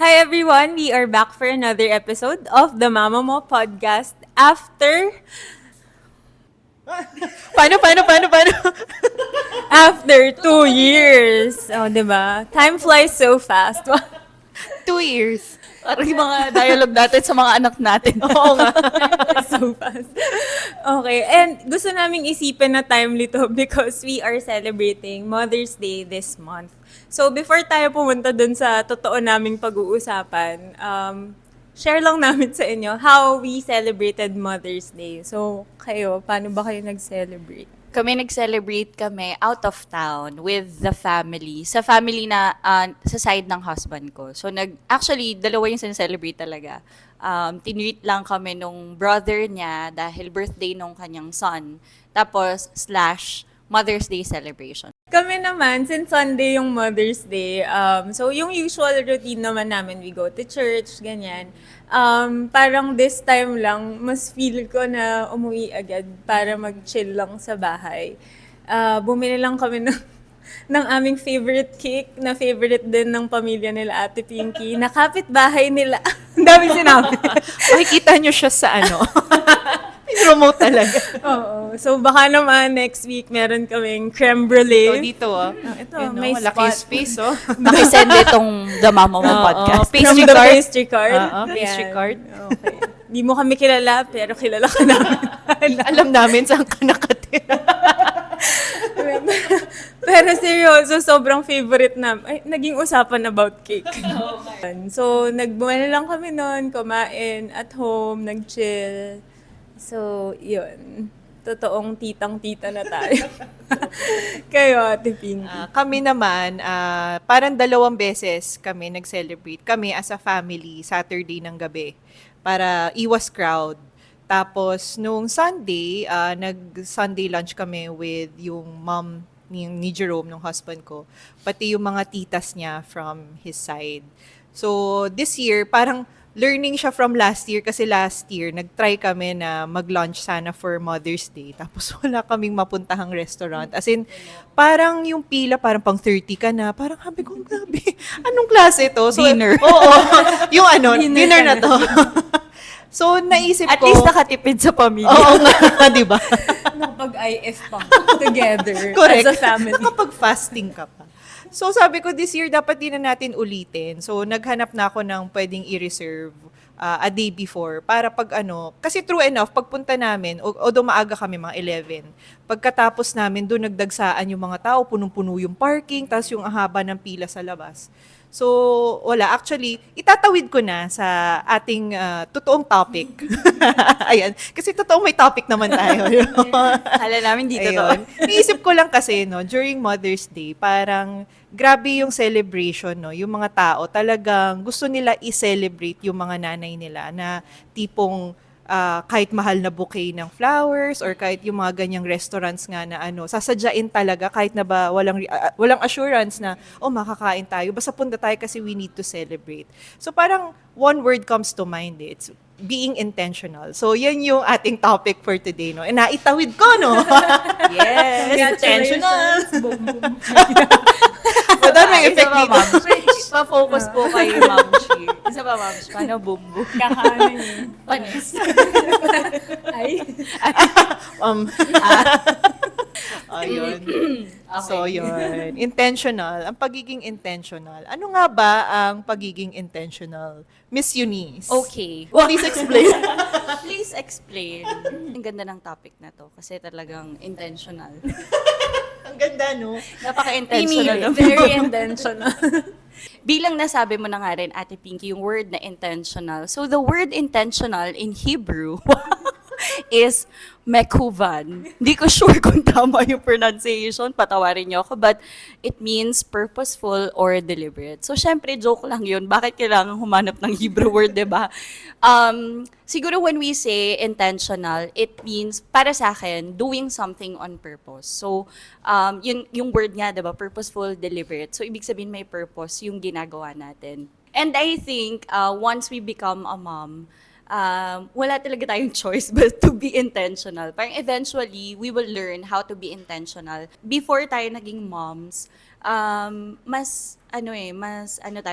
Hi everyone, we are back for another episode of the Mama Mo podcast after Paano? after 2 years. Oh, 'di ba? Time flies so fast. 2 years. Parang yung mga dialogue natin sa mga anak natin. Oo nga. Time flies so fast. Okay, and gusto naming isipin na timely to because we are celebrating Mother's Day this month. So before tayo pumunta dun sa totoo naming pag-uusapan, share lang namin sa inyo how we celebrated Mother's Day. So kayo, paano ba kayo nag-celebrate? Kami out of town with the family. Sa family na sa side ng husband ko. So actually dalawa yung sincelebrate talaga. Tinreat lang kami nung brother niya dahil birthday nung kanyang son. Tapos / Mother's Day celebration. Kami naman, since Sunday yung Mother's Day, so yung usual routine naman namin, we go to church, ganyan. Parang this time lang, mas feel ko na umuwi agad para mag-chill lang sa bahay. Bumili lang kami ng aming favorite cake na favorite din ng pamilya nila Ate Pinky, na kapitbahay nila. Ang daming sinabi. Makikita nyo siya sa promote talaga. Oo. So baka naman next week meron kaming creme brulee. Dito. Ito, Yun, may malaki spot. space, Nakisend itong The Mama Mo podcast. From the pastry card. Pastry Yan. card. Okay. Di mo kami kilala, pero kilala ka namin. Alam namin saan ka nakatira. Pero seryoso, sobrang favorite na. Ay, naging usapan about cake. So, nagbumana lang kami noon, kumain at home, nag-chill. So, yun. Totoong titang-tita na tayo. Kayo, Ate Pinky. Kami naman, parang 2 beses kami nag-celebrate. Kami as a family, Saturday ng gabi, para iwas crowd. Tapos, nung Sunday, nag-Sunday lunch kami with yung mom ni Jerome, nung husband ko, pati yung mga titas niya from his side. So, this year, parang learning siya from last year kasi last year, nag-try kami na mag-lunch sana for Mother's Day. Tapos wala kaming mapuntahang restaurant. As in, parang yung pila, parang pang 30 ka na. Parang sabi ko, grabe, anong klase to? So, Dinner. Oo. Yung dinner ka na na. to. So, naisip At ko. least nakatipid sa pamilya. Oo nga, di ba? Nakapag-IF pa together Correct. as a family. Nakapag-fasting ka pa. So sabi ko, this year dapat din na natin ulitin. So naghanap na ako ng pwedeng i-reserve a day before para pag kasi true enough, pagpunta namin, although maaga kami, mga 11, pagkatapos namin doon nagdagsaan yung mga tao, punong-puno yung parking, tapos yung haba ng pila sa labas. So, wala. Actually, itatawid ko na sa ating totoong topic. Ayan. Kasi totoong may topic naman tayo. Hala namin dito to. Ayun. Naisip ko lang kasi, during Mother's Day, parang grabe yung celebration, yung mga tao talagang gusto nila i-celebrate yung mga nanay nila na tipong kahit mahal na bouquet ng flowers or kahit yung mga ganyang restaurants nga na sasadyain talaga kahit na ba walang assurance na makakain tayo, basta punta tayo kasi we need to celebrate. So parang one word comes to mind, it's being intentional. So yan yung ating topic for today, no? And naitawid ko, no? Yes, intentional. Boom, boom. Wala may effect dito. Pa-focus po kayo, Ma'am Chi. Isa pa, Ma'am Chi. Paano bumbu? Kakanan eh. Panis. Ay. Ayun. Okay. So, yun. Intentional. Ang pagiging intentional. Ano nga ba ang pagiging intentional? Miss Eunice. Okay. Please explain. Please explain. Ang ganda ng topic na to kasi talagang intentional. Ang ganda, no? Napaka-intentional. Pinili. Very intentional. Bilang nasabi mo na nga rin, Ate Pinky, yung word na intentional. So, the word intentional in Hebrew is mekuvan. Hindi ko sure kung tama yung pronunciation, patawarin niyo ako, but it means purposeful or deliberate. So, syempre, joke lang yun. Bakit kailangan humanap ng Hebrew word, di ba? Siguro when we say intentional, it means, para sa akin, doing something on purpose. So, yung word nga, di ba? Purposeful, deliberate. So, ibig sabihin may purpose yung ginagawa natin. And I think, once we become a mom, wala talaga tayong choice but to be intentional. Parang eventually, we will learn how to be intentional. Before tayo naging moms, mas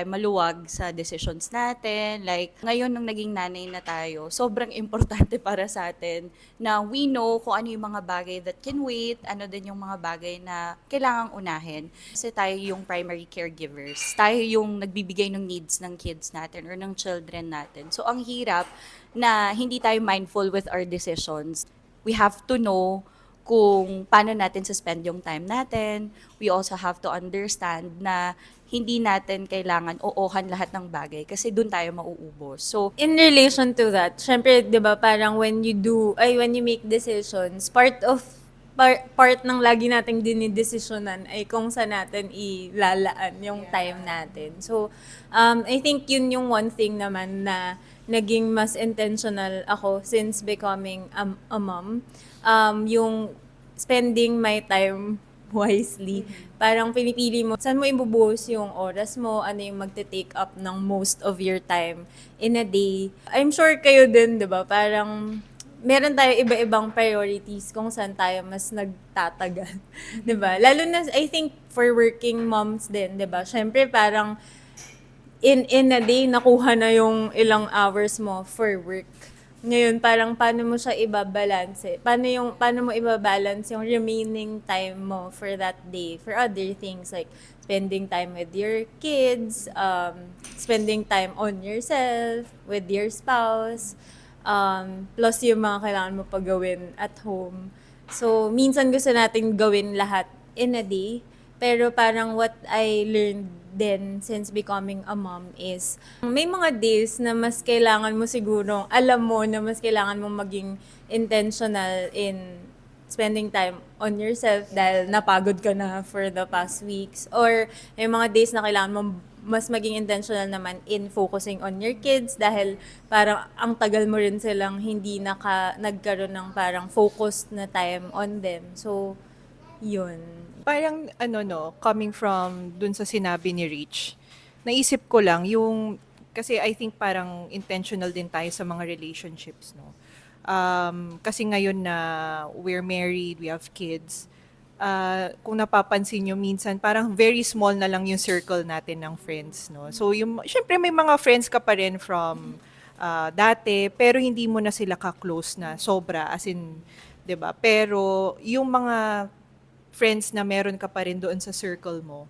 maluwag sa decisions natin. Like, ngayon nung naging nanay na tayo, sobrang importante para sa atin na we know kung ano yung mga bagay that can wait, ano din yung mga bagay na kailangang unahin. Kasi tayo yung primary caregivers. Tayo yung nagbibigay ng needs ng kids natin or ng children natin. So, ang hirap na hindi tayo mindful with our decisions. We have to know kung paano natin suspend yung time natin. We also have to understand na hindi natin kailangan oohan lahat ng bagay kasi doon tayo mauubos. So, In relation to that, syempre, 'di ba, parang when you make decisions, part ng lagi nating dinidesisyonan ay kung saan natin ilalaan yung time natin. So, I think yun yung one thing naman na naging mas intentional ako since becoming a mom. Yung spending my time wisely. Parang pinipili mo, saan mo ibubuhos yung oras mo, ano yung magte-take up ng most of your time in a day. I'm sure kayo din, di ba? Parang meron tayo iba-ibang priorities kung saan tayo mas nagtatagal. Di ba? Lalo na, I think, for working moms din, di ba? Syempre, parang in a day, nakuha na yung ilang hours mo for work. Ngayon, parang paano mo siya ibabalance? Paano mo ibabalance yung remaining time mo for that day for other things like spending time with your kids, spending time on yourself, with your spouse, plus yung mga kailangan mo pagawin at home. So, minsan gusto natin gawin lahat in a day, pero parang what I learned then since becoming a mom is may mga days na mas kailangan mo siguro, alam mo na mas kailangan mo maging intentional in spending time on yourself dahil napagod ka na for the past weeks, or may mga days na kailangan mo mas maging intentional naman in focusing on your kids dahil parang ang tagal mo rin silang hindi nagkaroon ng parang focused na time on them. So, yun. Parang coming from dun sa sinabi ni Rich, naisip ko lang yung, kasi I think parang intentional din tayo sa mga relationships, no? Kasi ngayon na we're married, we have kids, kung napapansin nyo, minsan parang very small na lang yung circle natin ng friends, no? So, syempre may mga friends ka pa rin from dati, pero hindi mo na sila ka-close na sobra, as in, 'di ba? Pero yung mga friends na meron ka pa rin doon sa circle mo,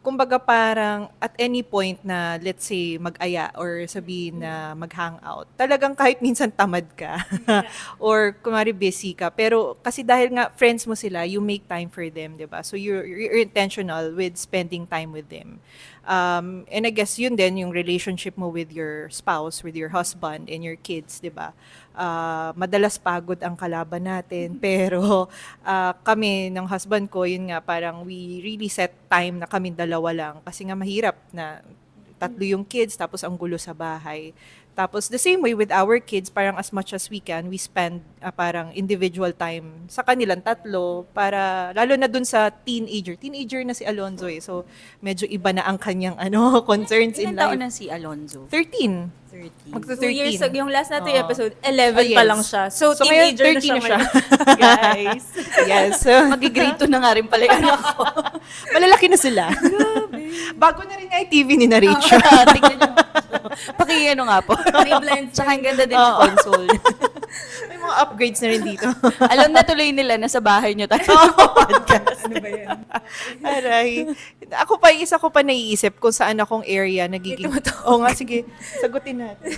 kumbaga parang at any point na let's say mag-aya or sabihin na mag-hangout, talagang kahit minsan tamad ka or kumari busy ka, pero kasi dahil nga friends mo sila, you make time for them, 'di ba? So you're intentional with spending time with them. And I guess yun din yung relationship mo with your spouse, with your husband and your kids, 'di ba? Madalas pagod ang kalaban natin, pero kami ng husband ko, yun nga, parang we really set time na kami dalawa lang kasi nga mahirap na tatlo yung kids tapos ang gulo sa bahay. Tapos the same way with our kids, parang as much as we can, we spend parang individual time sa kanilang tatlo para, lalo na dun sa teenager. Teenager na si Alonzo eh. So medyo iba na ang kanyang concerns in ilang taon life. na si Alonzo? 13. 13. Magto 2 years 13. ago, yung last natin Oo. episode, 11 yes. pa lang siya. So ngayon, teenager na 13 siya na siya. ngayon. Guys. Yes. So, Mag-grade 2 na nga rin pala yung anak ko. malalaki na sila. Bago na rin nga yung TV ni na Rachel. Tignan niyo. Paki-ano nga po. May blind Tsaka ang ganda din sa console. May mga upgrades na rin dito. Alam na tuloy nila na sa bahay niyo tayo podcast. Ano ba yan? Aray. Isa ko pa naiisip kung saan akong area nagiging... Oo nga, sige. Sagutin natin.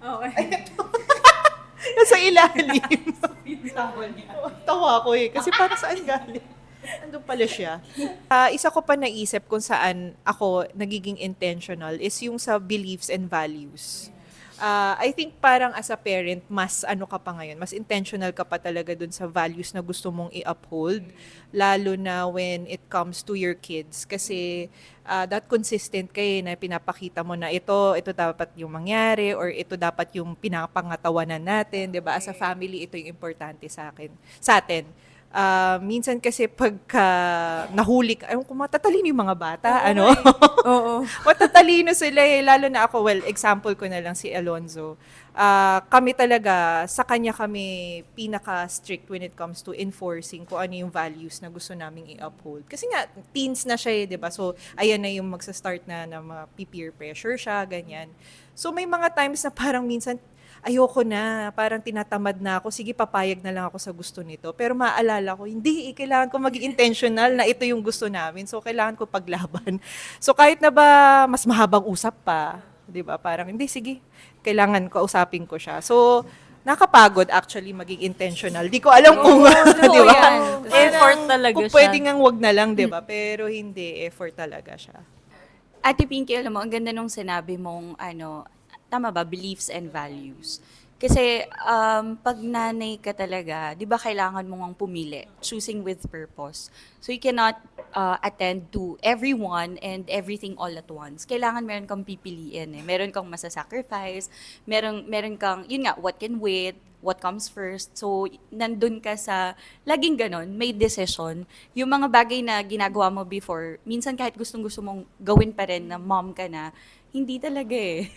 Okay. Nasa ilalim. Tawa ko eh. Kasi para saan galing? Andun pala siya. Isa ko pa naisip kung saan ako nagiging intentional is yung sa beliefs and values. I think parang as a parent, mas ka pa ngayon, mas intentional ka pa talaga dun sa values na gusto mong i-uphold, lalo na when it comes to your kids. Kasi that consistent kayo na pinapakita mo na ito dapat yung mangyari or ito dapat yung pinapangatawanan natin, 'di ba? As a family, ito yung importante sa atin. Minsan kasi pagka nahuli ka, ewan ko, matatalino yung mga bata, ano? Oo. Matatalino sila eh, lalo na ako, well, example ko na lang si Alonzo. Kami talaga, sa kanya kami pinaka-strict when it comes to enforcing kung ano yung values na gusto naming i-uphold. Kasi nga, teens na siya eh, di ba? So, ayan na yung magsa-start na mga peer pressure siya, ganyan. So, may mga times na parang minsan, ayoko na, parang tinatamad na ako, sige papayag na lang ako sa gusto nito. Pero maaalala ko, hindi, kailangan ko maging intentional na ito yung gusto namin. So, kailangan ko paglaban. So, kahit na ba mas mahabang usap pa, di ba? Parang, hindi, sige, kailangan ko usapin ko siya. So, nakapagod actually maging intentional. Di ko alam kung, di ba? yan. Effort talaga Kung siya. pwede ngang wag na lang, di ba? Pero hindi, effort talaga siya. Ate Pinky, alam mo, ang ganda nung sinabi mong, tama ba, beliefs and values. Kasi pag nanay ka talaga, di ba kailangan mo ngang pumili, choosing with purpose. So you cannot attend to everyone and everything all at once. Kailangan meron kang pipiliin eh. Meron kang masasacrifice, meron kang, yun nga, what can wait, what comes first. So, nandun ka sa, laging ganon, may decision. Yung mga bagay na ginagawa mo before, minsan kahit gustong-gusto mong gawin pa rin na mom ka na, hindi talaga eh.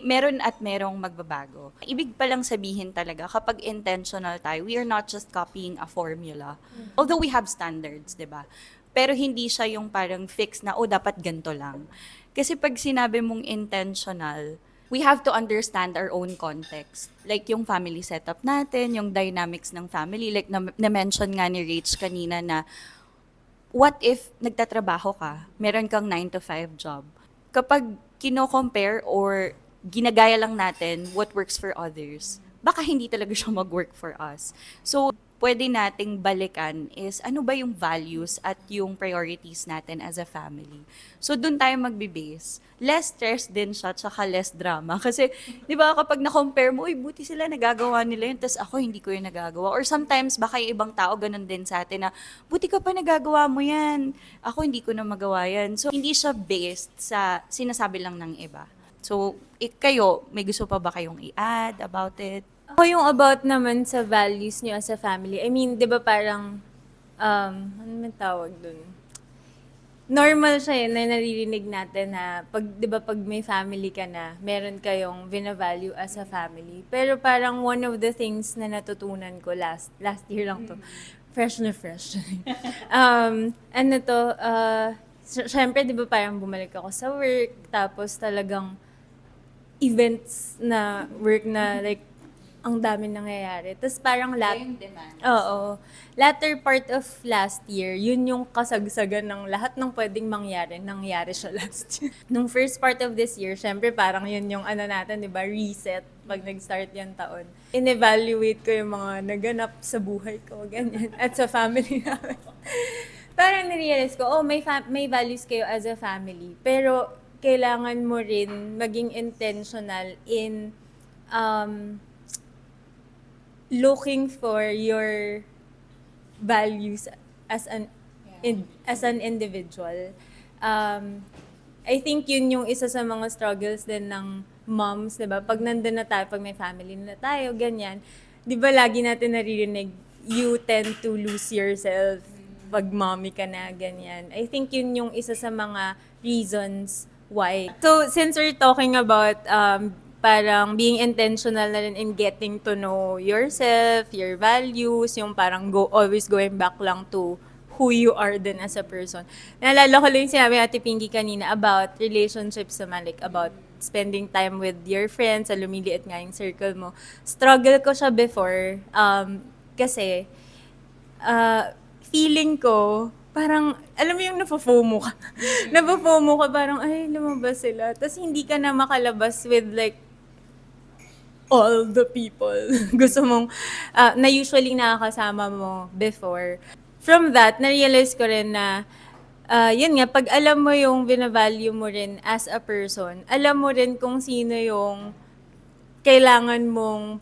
Meron at merong magbabago. Ibig palang sabihin talaga, kapag intentional tayo, we are not just copying a formula. Although we have standards, di ba? Pero hindi siya yung parang fix na, dapat ganito lang. Kasi pag sinabi mong intentional, we have to understand our own context. Like yung family setup natin, yung dynamics ng family. Like na-mention nga ni Rach kanina na, what if nagtatrabaho ka, meron kang 9 to 5 job? Kapag kino-compare or ginagaya lang natin what works for others, baka hindi talaga siya mag-work for us. So, pwede nating balikan is ano ba yung values at yung priorities natin as a family. So, dun tayo magbe-base. Less stress din siya, tsaka less drama. Kasi, di ba, kapag na-compare mo, buti sila nagagawa nila yun, tas ako hindi ko yung nagagawa. Or sometimes, baka yung ibang tao ganun din sa atin na, buti ka pa nagagawa mo yan. Ako hindi ko na magawa yan. So, hindi siya based sa sinasabi lang ng iba. So, kayo, may gusto pa ba kayong i-add about it? Ako yung about naman sa values niyo as a family. I mean, di ba parang, ano man tawag dun? Normal siya yun na naririnig natin na pag, di ba pag may family ka na, meron kayong vina-value as a family. Pero parang one of the things na natutunan ko last year lang to, fresh na fresh. Ano to, syempre di ba parang bumalik ako sa work, tapos talagang events na work na like, ang dami nangyayari. Tapos parang latter part of last year, yun yung kasagsagan ng lahat ng pwedeng nangyari siya last year. Nung first part of this year, syempre parang yun yung ano natin, di ba, reset pag nag-start yung taon. In-evaluate ko yung mga naganap sa buhay ko, ganyan, at sa family namin. Parang nirealize ko, may values kayo as a family, pero kailangan mo rin maging intentional in looking for your values as an individual. I think yun yung isa sa mga struggles din ng moms, 'di ba? Pag nandun na tayo, pag may family na tayo, ganyan. 'Di ba lagi natin naririnig, you tend to lose yourself pag mommy ka na, ganyan. I think yun yung isa sa mga reasons why. So, since we're talking about parang being intentional na rin in getting to know yourself, your values, yung parang always going back lang to who you are din as a person. Naalala ko lang yung sinabi Ate Pinky kanina about relationships naman, like about spending time with your friends, sa lumiliit nga yung circle mo. Struggle ko siya before kasi feeling ko, parang, alam mo yung napafomo ka. Napafomo ka, parang, ay, lumabas sila. Tapos hindi ka na makalabas with like, all the people gusto mong, na usually nakakasama mo before. From that, na-realize ko rin na, yun nga, pag alam mo yung binavalue mo rin as a person, alam mo rin kung sino yung kailangan mong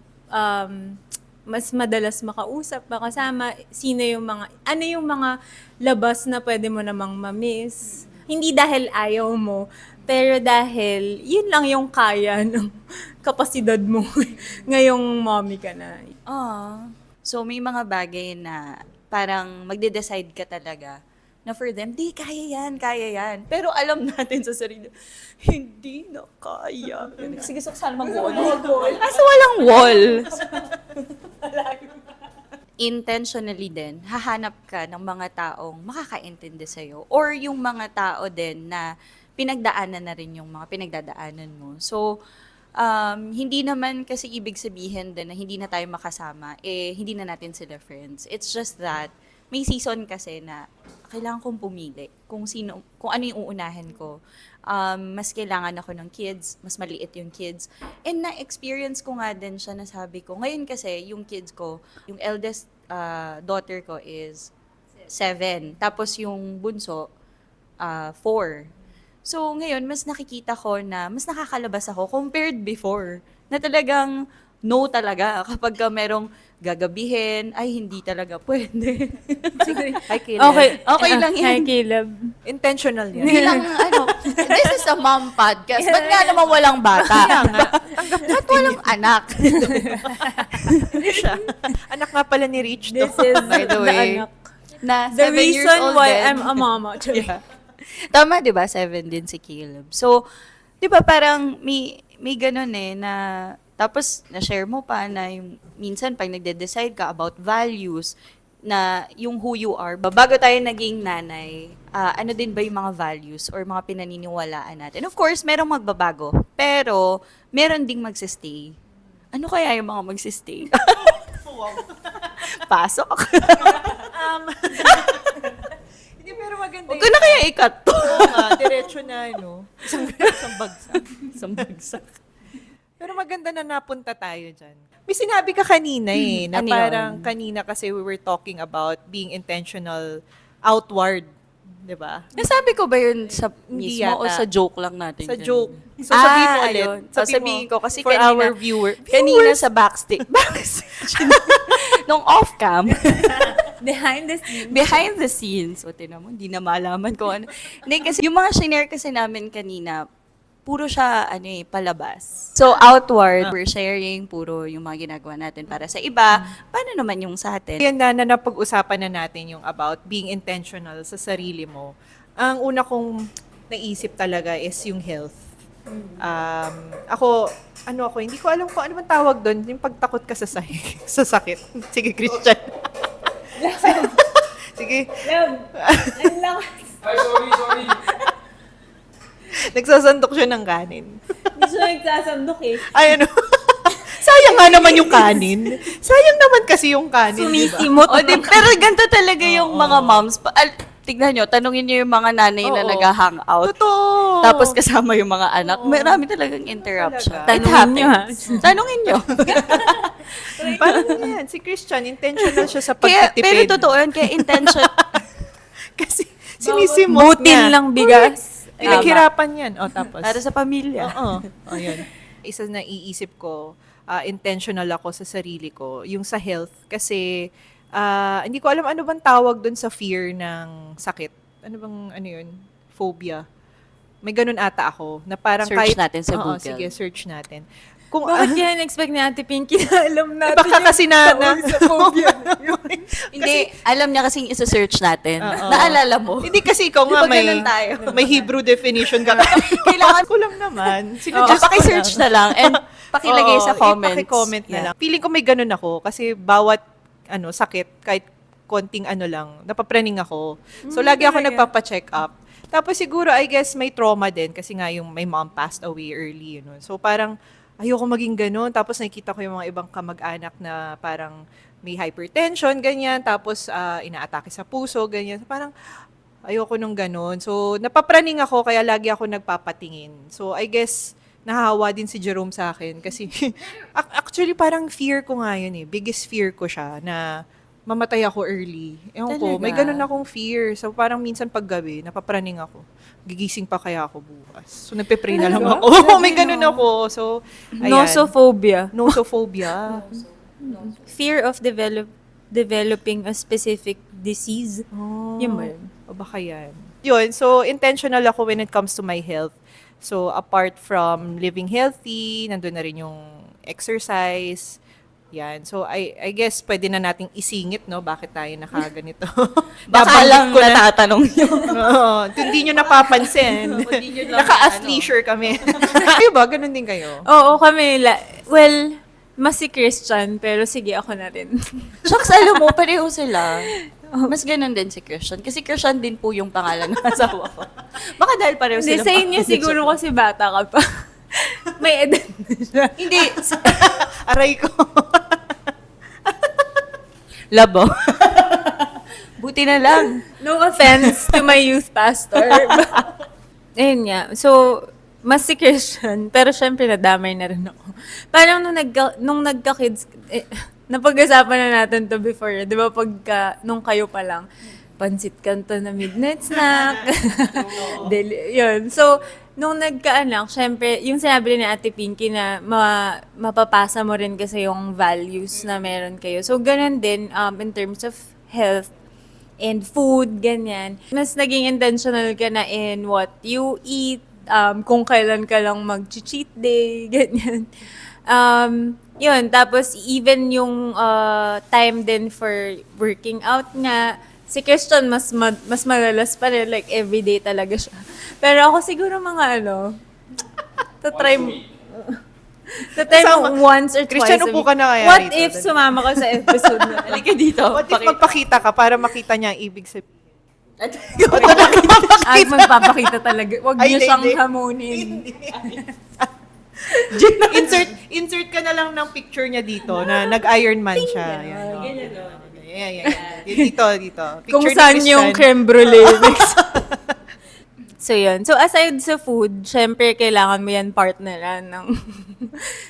mas madalas makausap, makasama, ano yung mga labas na pwede mo namang ma-miss. Hindi dahil ayaw mo, pero dahil yun lang yung kaya ng kapasidad mo ngayong mommy ka na. So, may mga bagay na parang magde-decide ka talaga na for them, di, kaya yan, kaya yan. Pero alam natin sa sarili, hindi na kaya. Sige, so sana mag-wall. Kasi walang wall. Intentionally din, hahanap ka ng mga taong makakaintindi sa'yo or yung mga tao din na pinagdaanan na rin yung mga pinagdadaanan mo. So, hindi naman kasi ibig sabihin din na hindi na tayo makasama, hindi na natin sila friends. It's just that, may season kasi na kailangan kong pumili kung ano yung uunahin ko. Mas kailangan ako ng kids, mas maliit yung kids. And na-experience ko nga din siya na sabi ko, ngayon kasi yung kids ko, yung eldest daughter ko is 7. Tapos yung bunso, 4. So ngayon, mas nakikita ko na mas nakakalabas ako compared before. Na talagang no talaga kapag ka merong gagabihin, ay hindi talaga pwede. Hi, Caleb. Okay lang yan. Hi, Caleb. Intentional yan. Bilang this is a mom podcast. Ba't nga naman walang bata? Ba't walang anak? Siya. Anak nga pala ni Rich to. This is By the way, anak. na The 7 years reason old why din. I'm a mama. Yeah. Tama, di ba? 7 din si Caleb. So, di ba parang may ganun na tapos na-share mo pa na yung minsan pag nagde-decide ka about values, na yung who you are. Bago tayo naging nanay, ano din ba yung mga values or mga pinaniniwalaan natin? Of course, merong magbabago. Pero, meron ding magsistay. Ano kaya yung mga magsistay? Pasok. Hindi, pero maganda Huwag ko na kaya ikat to. Oo nga, diretso na, no? Isang bagsak. Isang bagsak. Pero maganda na napunta tayo dyan. May sinabi ka kanina na Ano yun? parang kanina kasi we were talking about being intentional outward. Di ba? Nasabi ko ba yun sa Hindi mismo o yata. sa joke lang natin? Sa ganun? joke. So, sabihin mo ulit. ayun. Sabihin ko kasi for kanina, our viewer. kanina sa backstage. Nung off-cam, Behind the scenes. behind the scenes. O, tinan mo, hindi na malaman ko ano. Hindi, kasi yung mga shinare kasi namin kanina, puro siya, palabas. So, outward, we're sharing, puro yung mga ginagawa natin para sa iba. Paano naman yung sa atin? Yan na napag-usapan na natin yung about being intentional sa sarili mo. Ang una kong naisip talaga is yung health. Hindi ko alam kung ano man tawag doon, yung pagtakot ka sa sakit. Sige, Christian. Sige. Ang lakas. Ay, sorry. Nagsasandok siya ng kanin. Hindi siya nagsasandok eh. Ay, ano? Sayang nga naman yung kanin. Sayang naman kasi yung kanin. diba? Sumisimot. Pero ganito talaga yung mga moms. Tignan nyo, tanungin nyo yung mga nanay na Oo. nag-hangout. Totoo. Tapos kasama yung mga anak. Marami talagang interruption. Talaga. It Tanungin nyo, happens. Tanungin nyo. Parang yan, si Christian, intentional siya sa Kaya, pagtitipid. pero totoo yun, kaya intention. Kasi sinisimot Butin niya. lang bigas. Pinaghirapan yan. O, tapos. Para sa pamilya. Oo. O, yun. Isa na iisip ko, intentional ako sa sarili ko, yung sa health. Kasi, hindi ko alam ano bang tawag dun sa fear ng sakit. Ano yun? Phobia. May ganun ata ako. Na parang Search natin sa Oo, Google. sige, search natin. Kung, Bakit kaya na-expect ni Ate Pinky na alam natin baka kasi na sa phobia? Hindi, alam niya kasing isa-search natin. Oo. Naalala mo? Hindi kasi ikaw nga Di ba may, ganun tayo? may Hebrew definition ka. Kailangan ko lang naman. Paki-search na lang and pakilagay sa comments. Paki-comment na lang. Feeling ko may ganun ako kasi bawat sakit, kahit konting lang, napapraning ako. So, lagi ako nagpapa-check up. Tapos siguro, I guess, may trauma din kasi nga yung my mom passed away early. So, parang ayoko maging ganun. Tapos nakikita ko yung mga ibang kamag-anak na parang may hypertension, ganyan. Tapos inaatake sa puso, ganyan. So, parang ayoko nung ganun. So, napapraning ako kaya lagi ako nagpapatingin. So, I guess, nahahawa din si Jerome sa akin kasi actually parang fear ko nga yun biggest fear ko siya na mamatay ako early. Ewan ko, Talaga? may ganun akong fear. So parang minsan paggabi, napapraning ako. Gigising pa kaya ako bukas. So nagpe-pray na lang ako. Oo, may ganun ako. So, ayan. Nosophobia. Nosophobia. Fear of developing a specific disease. Oh. Yun ba yun? O baka yan. Yun, so intentional ako when it comes to my health. So apart from living healthy, nandun na rin yung exercise, Yan. So, I guess pwede na nating isingit, no? Bakit tayo nakaganito? Baka lang Nabanggit ko na. natatanong nyo. Oo. Hindi nyo napapansin. Hindi nyo lang Naka-athleisure kami. Kayo ba? Ganun din kayo? Oo, kami, well, mas si Christian, pero sige, ako na rin. Shucks, alam mo, pareho sila. Mas ganun din si Christian. Kasi Christian din po yung pangalan ng asawa ko. Baka dahil pareho Hindi, sila. sa inyo siguro kasi bata ka pa. May edad na siya. Hindi. Aray ko. Labo. Buti na lang. No offense to my youth pastor. Ayun nga. So, mas si Christian, pero syempre nadamay na rin ako. Parang nung nagka-kids, napag-usapan na natin to before, di ba nung kayo pa lang, pansit kanto na midnight snack. Yun. So, nung nagkaanak, syempre, yung sinabi ni Ate Pinky na mapapasa mo rin kasi yung values na meron kayo. So, ganun din in terms of health and food, ganyan. Mas naging intentional ka na in what you eat, kung kailan ka lang mag-cheat day, ganyan. Yun, tapos even yung time din for working out nga, si Christian mas malalas pa rin, like everyday talaga siya. Pero ako siguro mga tatry mo. Tatry mo once or Christian, twice a upo week. ka na kaya What rito? if sumama ka sa episode na? Halika dito. What if magpakita ka para makita niya ang ibig sabihin? Ay, magpapakita talaga. Huwag Ay, niyo siyang hindi. hamunin. Insert ka na lang ng picture niya dito na nag-Iron Man siya. Yan. Dito. Kung Picture ni saan Christian. yung creme brulee. So, yun. So, aside sa food, syempre, kailangan mo yan partneran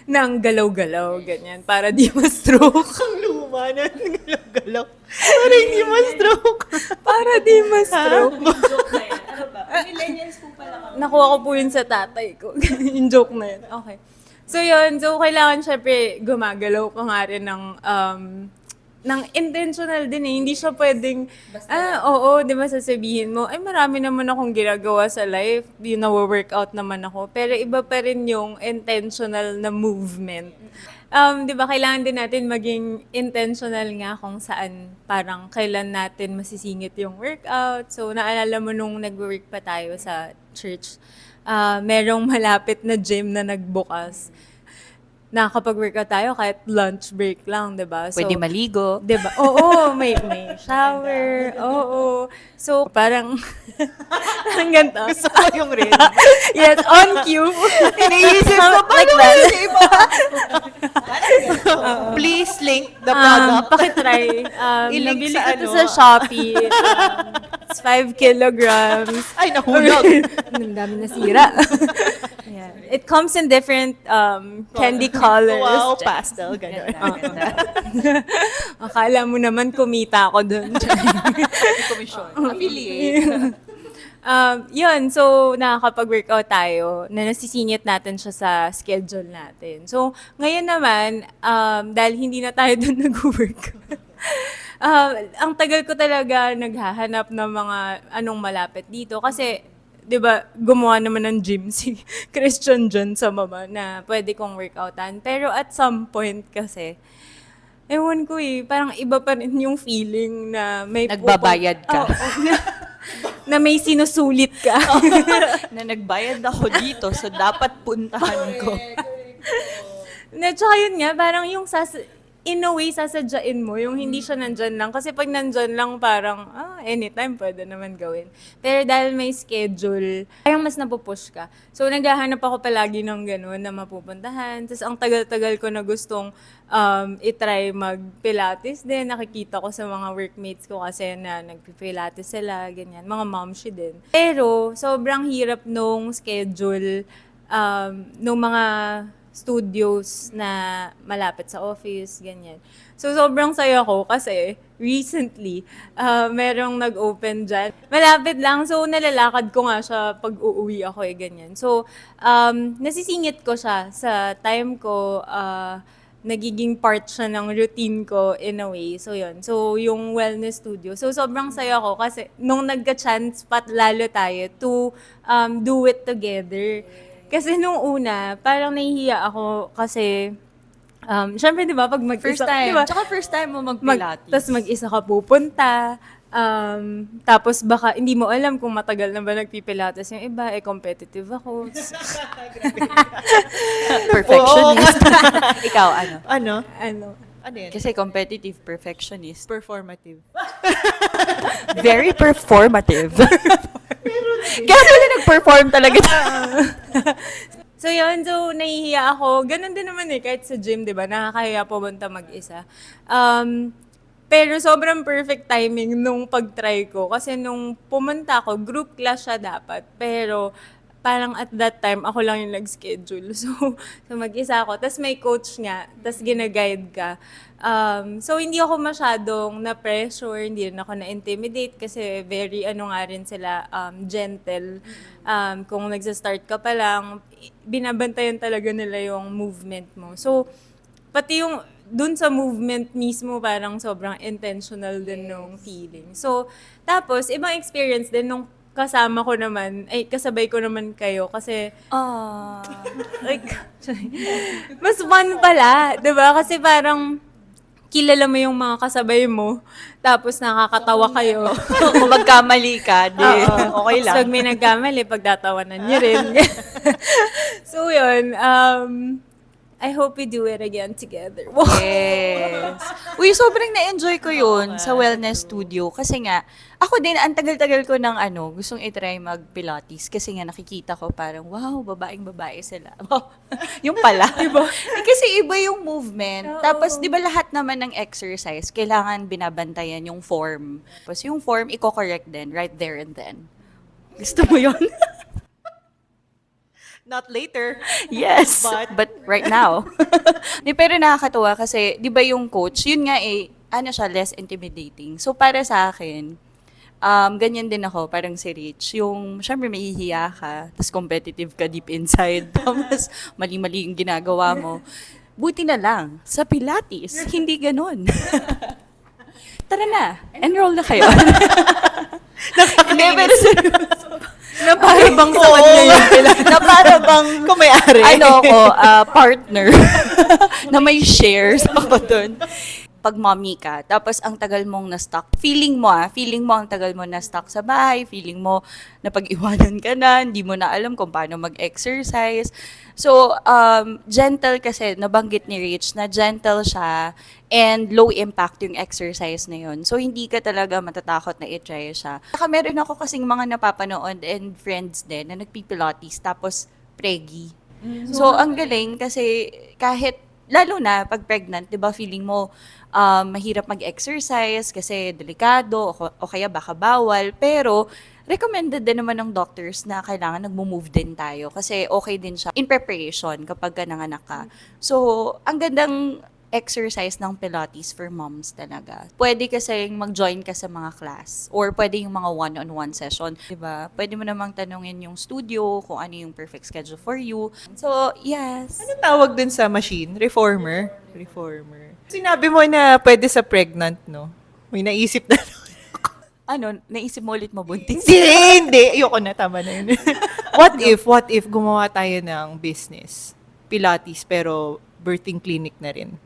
ng galaw-galaw, ganyan, para di ma-stroke. Ang luma na galaw-galaw. Para hindi ma-stroke. Para di ma-stroke. Joke na yan. Ano ba? Millennials po pala kami. Nakuha ko po yun sa tatay ko. Yung joke na yun. Okay. So, yun. So, kailangan syempre gumagalaw ka nga rin ng intentional din eh. Hindi siya pwedeng, oo, di ba sasabihin mo, ay marami naman akong ginagawa sa life, yung nawo-workout naman ako. Pero iba pa rin yung intentional na movement. Di ba, kailangan din natin maging intentional nga kung saan parang kailan natin masisingit yung workout. So, naalala mo nung nag-work pa tayo sa church, merong malapit na gym na nagbukas. Nakakapag-workout tayo kahit lunch break lang, 'di ba? So, Pwede maligo. 'di ba? Oo, may shower. Oo. So, parang hanggang to. Gusto ko yung red. Yes, on cue. Iniisip ko, Like paano that. yung iba? Please link the product. Pakitry. I-link Nabili sa ko to ano. sa Shopee. It's 5 kilograms. Ay, nahulog. Ang dami nasira. Yeah. It comes in different candy colors. Wow, pastel, gano'n. Akala mo naman kumita ako doon. Commission. Affiliate. Yun, so nakakapag-workout tayo na nasisingit natin siya sa schedule natin. So, ngayon naman, dahil hindi na tayo doon nag-workout, ang tagal ko talaga naghahanap ng mga anong malapit dito kasi 'di ba, gumawa naman ng gym si Christian dyan sa mama na pwede kong workoutan. Pero at some point kasi, ewan ko parang iba pa rin yung feeling na may Nagbabayad ka. na may sinusulit ka. Na nagbayad ako dito, so dapat puntahan ko. Na tsaka yun nga, parang yung in a way, sasadyain mo, yung hindi siya nandyan lang. Kasi pag nandyan lang, parang, anytime pwede naman gawin. Pero dahil may schedule, parang mas napupush ka. So, naghahanap ako palagi ng gano'n na mapupuntahan. Tapos, ang tagal-tagal ko na gustong itry mag-pilates din. Nakikita ko sa mga workmates ko kasi na nagpipilates sila, ganyan. Mga momshi din. Pero, sobrang hirap nung schedule, nung mga studios na malapit sa office, ganyan. So, sobrang saya ko kasi recently, merong nag-open dyan. Malapit lang, so nalalakad ko nga siya pag uuwi ako ganyan. So, nasisingit ko siya sa time ko, nagiging part siya ng routine ko in a way. So, yun. So, yung wellness studio. So, sobrang saya ko kasi nung nagka-chance lalo tayo to do it together. Kasi nung una, parang nahihiya ako kasi Syempre, di ba, pag mag-isa, First time. di ba, Tsaka first time mo mag-Pilates. tapos mag-isa ka pupunta. Tapos baka hindi mo alam kung matagal na ba nagpipilates yung iba, competitive ako. Perfectionist. Ikaw, ano? Ano? Ano, Ano yan? Kasi competitive perfectionist. Performative. Very performative. Kaya sila nag-perform talaga. So yun, so nahihiya ako. Ganun din naman kahit sa gym, di ba? Nakakahiya pumunta mag-isa. Pero sobrang perfect timing nung pag-try ko. Kasi nung pumunta ako, group class siya dapat. Pero parang at that time, ako lang yung nag-schedule. So mag-isa ako. Tapos may coach nga. Tapos gina-guide ka. So hindi ako masyadong na-pressure. Hindi rin ako na-intimidate. Kasi very nga rin sila, gentle. Kung nagsa-start ka pa lang, binabantayan talaga nila yung movement mo. So, pati yung dun sa movement mismo, parang sobrang intentional din nung feeling. So, tapos, ibang experience din nung kasama ko naman, kasabay ko naman kayo kasi, like, mas fun pala, 'di ba? Kasi parang, kilala mo yung mga kasabay mo, tapos nakakatawa kayo. Kung magkamali ka, okay lang. So, pag may nagkamali, pagtatawanan niyo rin. So, yun, I hope we do it again together. Yes. Uy, sobrang na-enjoy ko yun sa wellness studio. Kasi nga, ako din, ang tagal-tagal ko ng gustong itry mag-Pilates. Kasi nga, nakikita ko parang, wow, babaeng-babae sila. Wow. Yung pala. Diba? Kasi iba yung movement. Tapos, di ba lahat naman ng exercise, kailangan binabantayan yung form. Tapos yung form, i-correct din, right there and then. Gusto mo yun? Not later. Yes, but right now. Pero nakakatuwa kasi, di ba yung coach, yun nga siya, less intimidating. So, para sa akin, ganyan din ako, parang si Rich. Yung, syempre, mahihiya ka, tapos competitive ka deep inside, tapos mali-mali yung ginagawa mo. Buti na lang, sa Pilates, hindi ganun. Tara na, enroll na kayo. Hindi, pero Na para bang sa kanya yung na para bang kung may-ari. Partner na may shares ako doon. Pag mommy ka, tapos ang tagal mong na-stuck, feeling mo ang tagal mo na-stuck sa bahay, feeling mo na pag-iwanan ka na, hindi mo na alam kung paano mag-exercise. So, gentle kasi, nabanggit ni Rich, na gentle siya and low impact yung exercise na yun. So, hindi ka talaga matatakot na i-try siya. Saka meron ako kasing mga napapanood and friends din na nagpipilates tapos preggy. So, ang galing kasi kahit lalo na pag pregnant, 'di ba, feeling mo mahirap mag-exercise kasi delikado o kaya baka bawal, pero recommended din naman ng doctors na kailangan nagmo-move din tayo kasi okay din siya in preparation kapag nanganak ka. So, ang gandang exercise ng Pilates for moms talaga. Pwede kasi mag-join ka sa mga class or pwede yung mga one-on-one session, 'di ba? Pwede mo namang tanungin yung studio kung ano yung perfect schedule for you. So, yes. Ano tawag dun sa machine? Reformer? Reformer. Sinabi mo na pwede sa pregnant, no? May naisip na. Naisip mo ulit mabuntis? Hindi. Ayoko na, tama na yun. What if gumawa tayo ng business? Pilates, pero birthing clinic na rin.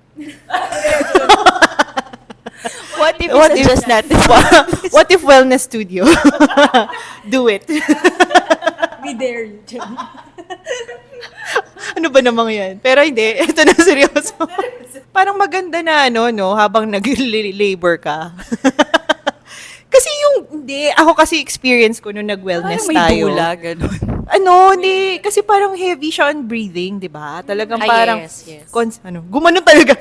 What if What it's if- just natin? What if wellness studio? Do it. We dare you, Jen. Ano ba namang yan? Pero hindi, ito na seryoso. Parang maganda na habang nag-labor ka. Kasi ako kasi experience ko nung nag-wellness Parang may tayo. dula, ganun. Hindi. Kasi parang heavy siya on breathing, di ba? Talagang Ah, parang, yes. gumanon talaga.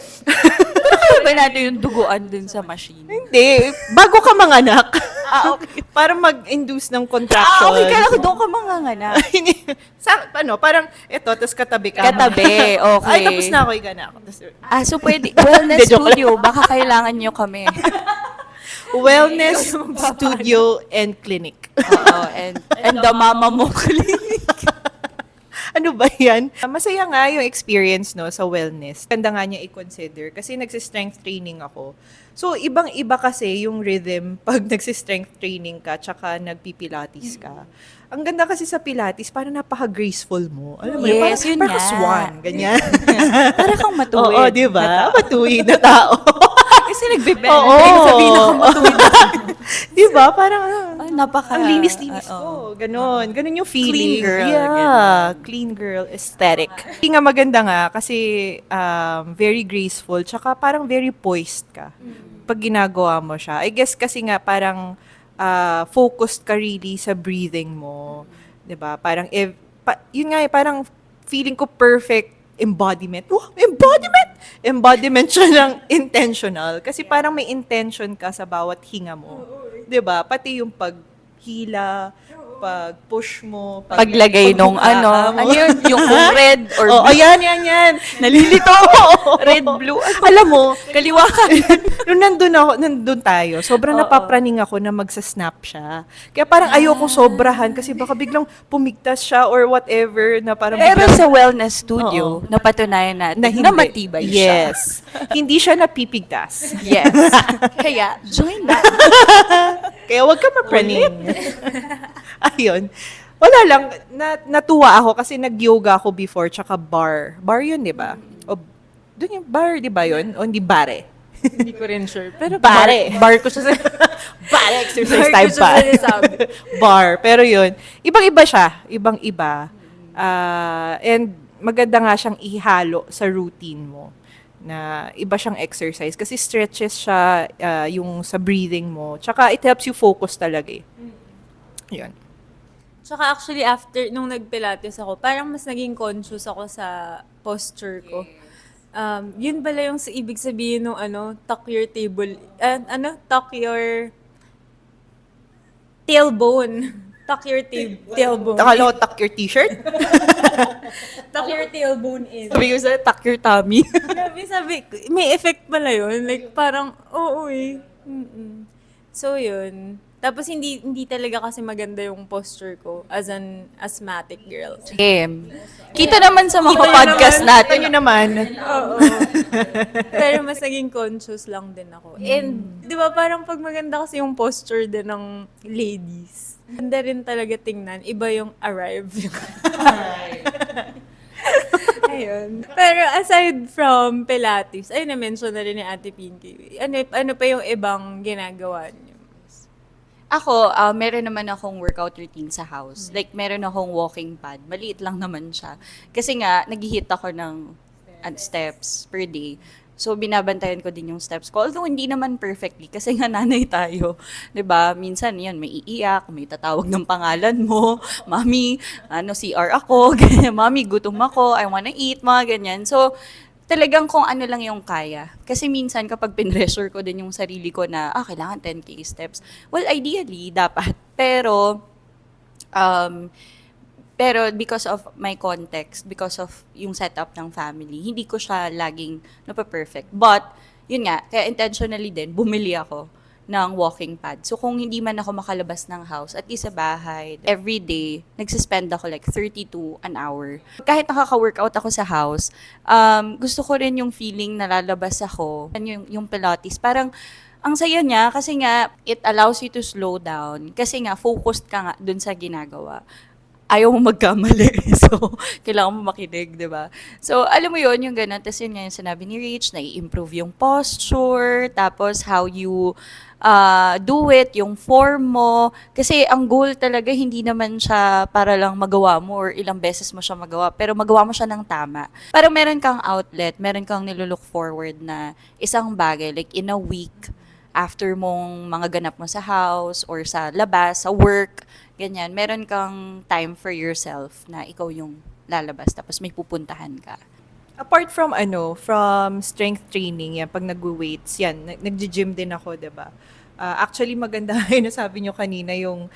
Ano ba natin yung duguan dun sa machine? Hindi. Bago ka manganak. Okay. Parang mag-induce ng contraction. Okay, kala ko doon ka manganganak. Hindi. Parang, eto, tapos katabi ka. Katabi, okay. Ay, tapos na ako, higa na ako. Tapos, So pwede, wellness Hindi, joke lang. studio, baka kailangan nyo kami. wellness studio and clinic. Oo, and the mama mo clinic. Ang ano ba yan? Masaya nga yung experience no sa wellness. Ganda nga niya i-consider kasi nagsi-strength training ako. So, ibang-iba kasi yung rhythm pag nagsi-strength training ka tsaka nagpipilates ka. Ang ganda kasi sa Pilates, parang napaka-graceful mo. Alam mo, Yes, parang, yun parang ka nga. swan, ganyan. Para kang matuwid. Oo, di ba? Matuwid na tao. Kasi nagbe-bend. Oo. Sabihin ako matuwid. di ba? Parang, Napaka... ang linis-linis oo. ko. Ganon. Ganon yung feeling. girl, Yeah. ganon. Clean girl aesthetic. Hindi nga maganda nga kasi very graceful. Tsaka parang very poised ka pag ginagawa mo siya. I guess kasi nga parang focused ka really sa breathing mo. 'Di ba? Parang, yun nga parang feeling ko perfect embodiment. Oh, embodiment! Embodiment siya ng intentional. Kasi parang may intention ka sa bawat hinga mo. 'Di ba? Pati yung paghila, pag-push mo, Paglagay nung pagbuka mo. ano yun, yung kung red or Oh, blue. ayan. Nalilito. Red, blue. Alam mo, Kaliwa ka. nung nandun tayo, sobrang napapraning ako na magsa-snap siya. Kaya parang ayoko sobrahan kasi baka biglang pumigtas siya or whatever na parang Pero biglang sa wellness studio, napatunayan natin na, hindi. matibay siya. Yes. Hindi siya napipigtas. Yes. Kaya, join na. Kaya wag ka mapraning. Ayun. Wala lang, natuwa ako kasi nag-yoga ako before, tsaka bar. Bar yun, di ba? O, doon yung bar, di ba yun? O hindi bare? Hindi ko rin sure. Pero Bare. bar ko siya sa... Bar exercise Bar ko time siya pa. sinasabi. Bar. Pero yun, ibang-iba siya. Ibang-iba. And maganda nga siyang ihalo sa routine mo na iba siyang exercise kasi stretches siya yung sa breathing mo. Tsaka it helps you focus talaga eh. Yun. Tsaka actually after, nung nag-pilates ako, parang mas naging conscious ako sa posture ko. Yun pala yung ibig sabihin nung tuck your tuck your tailbone. Tuck your tailbone. Akala ko tuck your t-shirt? Tuck your tailbone in. Sabi ko sa tuck your tummy. sabi, may effect pala yun. Like, parang, oo eh. Mm-mm. So, yun. Tapos, hindi talaga kasi maganda yung posture ko as an asthmatic girl. Game. Kita naman sa mga Kita nyo podcast naman. natin. Ito nyo naman. Oo. Pero mas naging conscious lang din ako. And, di ba, parang pag maganda kasi yung posture din ng ladies. Ganda rin talaga tingnan. Iba yung arrive. Ayun. Pero aside from Pilates, ay na-mention na rin ni Ate Pinky. Ano pa yung ibang ginagawa niyo? Ako, meron naman akong workout routine sa house. Like, meron akong walking pad. Maliit lang naman siya. Kasi nga, nag-hit ako ng steps per day. So, binabantayan ko din yung steps ko. Although, hindi naman perfectly. Kasi nga, nanay tayo. 'Di ba? Minsan, yan, may iiyak, may tatawag ng pangalan mo. Mami, CR ako. Mami, gutom ako. I wanna eat, mga ganyan. So, talagang kung ano lang yung kaya. Kasi minsan kapag pinressure ko din yung sarili ko na, kailangan 10K steps. Well, ideally, dapat. Pero because of my context, because of yung setup ng family, hindi ko siya laging napaperfect. But, yun nga, kaya intentionally din, bumili ako ng walking pad. So, kung hindi man ako makalabas ng house, at least sa bahay, every day, nagsispend ako like 30 to an hour. Kahit nakaka-workout ako sa house, gusto ko rin yung feeling na lalabas ako. Yung Pilates, parang, ang saya niya kasi nga, it allows you to slow down. Kasi nga, focused ka nga dun sa ginagawa. Ayaw mo magkamali. So, kailangan mo makinig, di ba? So, alam mo yun, yung ganun. Tapos yun nga yung sinabi ni Rich, na i-improve yung posture, tapos how you do it, yung form mo. Kasi ang goal talaga, hindi naman siya para lang magawa mo or ilang beses mo siya magawa, pero magawa mo siya ng tama. Parang meron kang outlet, meron kang nilulook forward na isang bagay, like in a week, after mong mga ganap mo sa house or sa labas, sa work, ganyan, meron kang time for yourself na ikaw yung lalabas tapos may pupuntahan ka. Apart from from strength training, yan, pag nag-weights, yan, nag-gym din ako, 'di ba? Actually, maganda yung nasabi nyo kanina yung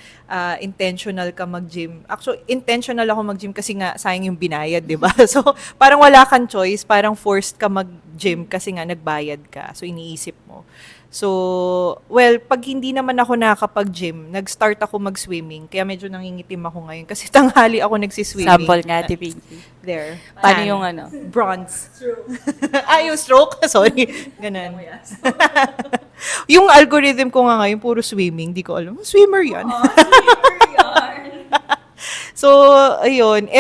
intentional ka mag-gym. Actually, intentional ako mag-gym kasi nga sayang yung binayad, di ba? So, parang wala kang choice, parang forced ka mag-gym kasi nga nagbayad ka. So, iniisip mo. So, well, pag hindi naman ako nakakapag-gym, nag-start ako mag-swimming. Kaya medyo nangingitim ako ngayon kasi tanghali ako nagsiswimming. Sample nga, Ate Pinky. There. Paano Tan. yung ano? Bronze. Yung stroke? Sorry. Ganun. Yung algorithm ko nga ngayon, puro swimming. Di ko alam. Swimmer yan. So, ayun,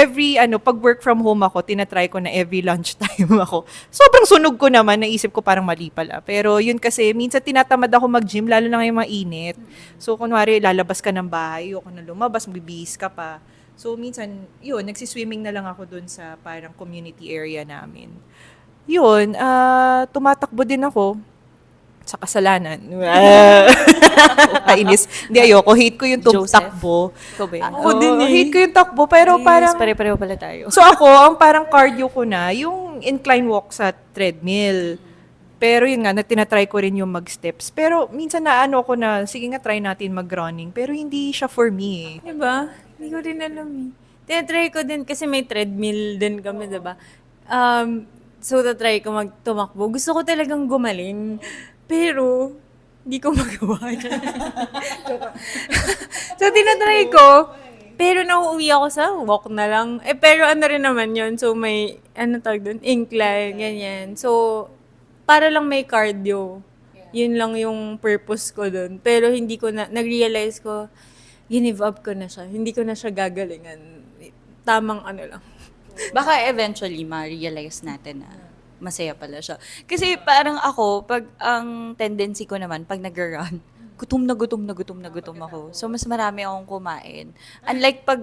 pag work from home ako, tinatry ko na every lunchtime ako. Sobrang sunog ko naman, naisip ko parang mali pala. Pero yun kasi, minsan tinatamad ako mag-gym, lalo na ngayong mainit. So, kunwari, lalabas ka ng bahay, ayoko na lumabas, bibihis ka pa. So, minsan, yun, nagsiswimming na lang ako dun sa parang community area namin. Yun, tumatakbo din ako sa kasalanan. Kainis. Hindi, ayoko. Hate ko yung Joseph. takbo. Ikaw ba yun? Ako din eh. Hate ko yung takbo, pero parang... Pare-pareho pala tayo. So ako, ang parang cardio ko na, yung incline walk sa treadmill. Pero yun nga, tinatry ko rin yung mag-steps. Pero minsan naano ko na, sige nga, try natin mag-running. Pero hindi siya for me. Diba? Hindi ko rin alam eh. Tinatry ko din kasi may treadmill din kami, diba? So, tatry ko magtumakbo. Gusto ko talagang gumaling. Pero, hindi ko magawa. So, tinatry ko. Pero nauuwi ako sa walk na lang. Pero ano rin naman yun. So, may, ano tawag doon? Incline, ganyan. So, para lang may cardio. Yun lang yung purpose ko doon. Pero hindi ko na, nag-realize ko, give up ko na siya. Hindi ko na siya gagalingan. Tamang ano lang. Baka eventually ma-realize natin na masaya pala siya. Kasi parang ako, pag ang tendency ko naman, pag nag-run, gutom na gutom ako. So, mas marami akong kumain. Unlike pag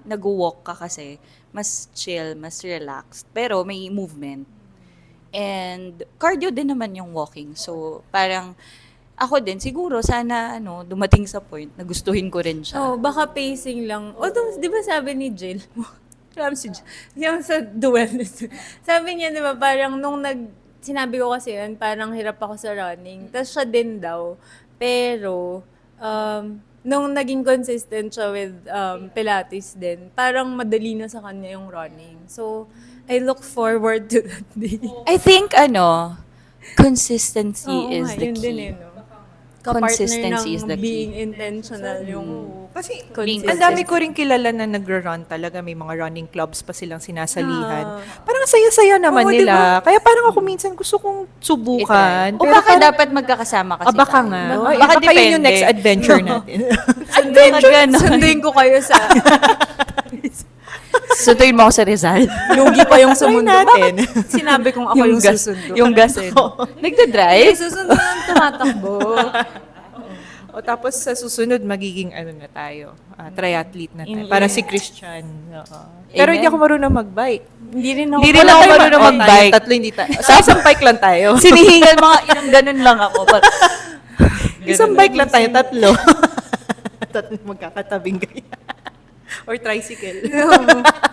nag-walk ka kasi, mas chill, mas relaxed. Pero may movement. And cardio din naman yung walking. So, parang ako din, siguro, sana dumating sa point na gustuhin ko rin siya. Oh, baka pacing lang. Although, di ba sabi ni Jill, si Jill, yung sa duwellness. Sabi niya, di ba, parang sinabi ko kasi yun, parang hirap ako sa running. Tapos siya din daw. Pero, nung naging consistent siya with Pilates din, parang madali na sa kanya yung running. So, I look forward to that day. I think, consistency is the yun key. din eh, no? Consistency Kapartner is the ng key. being intentional yung Kasi consistency. ang dami ko rin kilala na nag-run talaga. May mga running clubs pa silang sinasalihan. Ah. Parang saya-saya naman Oo, nila. Kaya parang ako minsan gusto kong subukan. O Pero baka parang- dapat magkakasama kasi baka tayo. nga. Baka, Ay, baka baka yun yung depende. next adventure natin. Sunduin ko kayo sa Sunduin mo ako sa Rizal. lugi pa yung sumundo. natin. Bakit sinabi kong ako yung susundo? Yung gasin. Nagda-drive? Susundo lang tumatakbo. O tapos sa susunod, magiging na tayo. Triathlete na tayo. In- Para si Christian. Oo. Pero hindi Amen. ako marunong mag-bike. Hindi rin ako. Hindi rin ako marunong Tayo, mag-bike. tatlo hindi tayo. Sa isang bike lang tayo. Sinihingal mga ilang ganun lang ako. Isang bike lang tayo, tatlo. Tatlo magkakatabing ganyan. Or tricycle.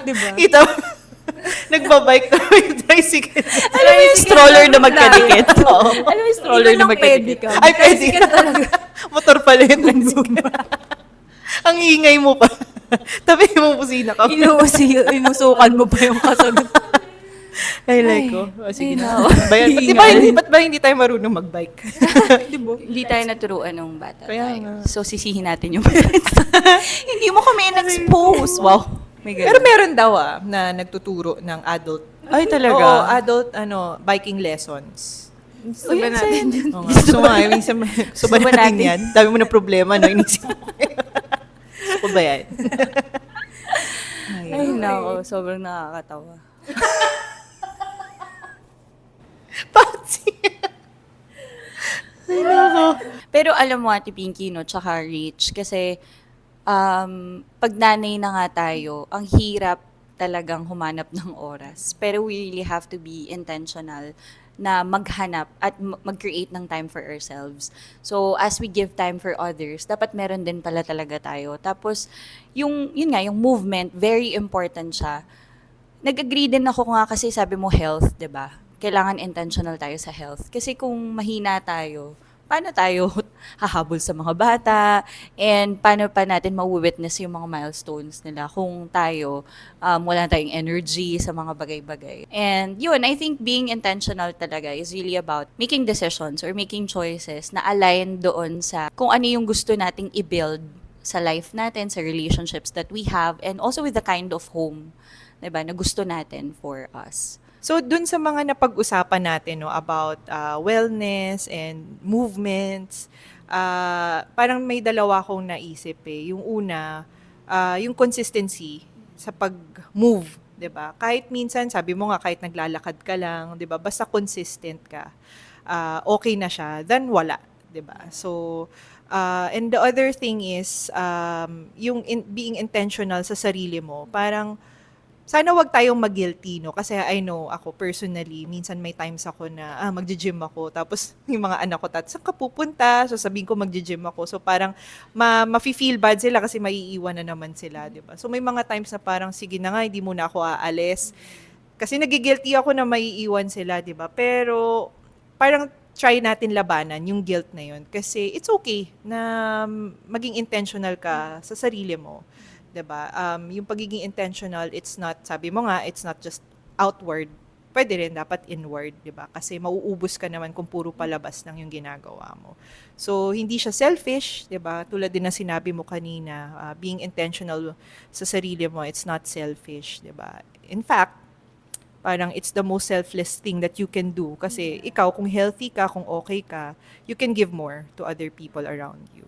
Diba? Ito, nagbabike na may tricycle. Alam mo yung stroller na magkadikit? Oo. Alam mo yung stroller na magkadikit? Ay, pwede ka. Motor pala yung tricycle. Ang ingay mo pa. Tabi mo busina ka. Inusukan mo pa yung kasagot. Ay, like ko. O, sige ay, na. no. Bayan, ba't ba hindi tayo marunong mag-bike? Hindi tayo naturuan ng bata Kaya tayo. nga. So, sisihin natin yung parents. Hindi mo kami in-expose. Wow. May ganun. Pero meron daw na nagtuturo ng adult. Ay, talaga? Oo, adult biking lessons. Gusto ba natin yun? Oo nga. Gusto mo nga, minsan gusto ba Gusto ba natin natin? yan? Dami mo na problema, no? Inisip mo. Gusto ko ba yan? Ay, nako. Sobrang nakakatawa. Patsy. Ay, nako. Pero alam mo, Ate Pinky, no, tsaka Rich, kasi pag nanay na nga tayo, ang hirap talagang humanap ng oras. Pero we really have to be intentional na maghanap at mag-create ng time for ourselves. So, as we give time for others, dapat meron din pala talaga tayo. Tapos, yun nga, yung movement, very important siya. Nag-agree din ako nga kasi sabi mo health, 'di ba? Kailangan intentional tayo sa health. Kasi kung mahina tayo, paano tayo hahabol sa mga bata, and paano pa natin ma-witness yung mga milestones nila kung tayo, wala tayong energy sa mga bagay-bagay. And yun, I think being intentional talaga is really about making decisions or making choices na align doon sa kung ano yung gusto nating i-build sa life natin, sa relationships that we have, and also with the kind of home, diba, na gusto natin for us. So, dun sa mga napag-usapan natin, no, about wellness and movements, parang may dalawa akong naisip eh. Yung una, yung consistency sa pag-move, 'di ba? Kahit minsan, sabi mo nga, kahit naglalakad ka lang, 'di ba? Basta consistent ka, okay na siya, than wala, 'di ba? So, and the other thing is, yung being intentional sa sarili mo, parang, sana wag tayong mag-guilty, no? Kasi I know, ako personally, minsan may times ako na, magji-gym ako, tapos yung mga anak ko, saan ka pupunta? So sabihin ko magji-gym ako. So parang, mafe-feel bad sila kasi maiiwan na naman sila, di ba? So may mga times na parang, sige na nga, hindi muna ako aalis. Kasi nagigilty ako na maiiwan sila, di ba? Pero, parang, try natin labanan yung guilt na yun. Kasi it's okay na maging intentional ka sa sarili mo. 'Di ba? Yung pagiging intentional, it's not, sabi mo nga, it's not just outward. Pwede rin dapat inward, 'di ba? Kasi mauubos ka naman kung puro palabas lang yung ginagawa mo. So, hindi siya selfish, 'di ba? Tulad din ng sinabi mo kanina, being intentional sa sarili mo, it's not selfish, 'di ba? In fact, parang it's the most selfless thing that you can do. Kasi ikaw, kung healthy ka, kung okay ka, you can give more to other people around you.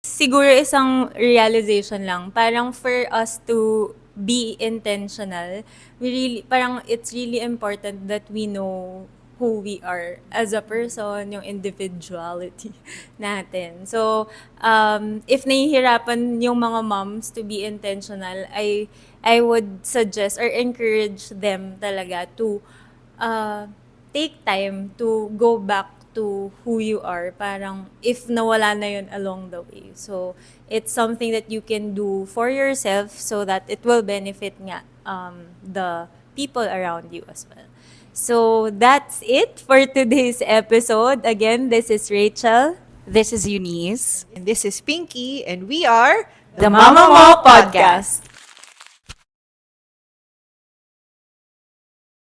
Siguro isang realization lang, parang for us to be intentional, parang it's really important that we know who we are as a person, yung individuality natin. So, if nahihirapan yung mga moms to be intentional, I would suggest or encourage them talaga to take time to go back to who you are. Parang if nawala na yun along the way. So, it's something that you can do for yourself so that it will benefit nga the people around you as well. So, that's it for today's episode. Again, this is Rachel. This is Eunice. And this is Pinky, and we are The Mama Mo Podcast.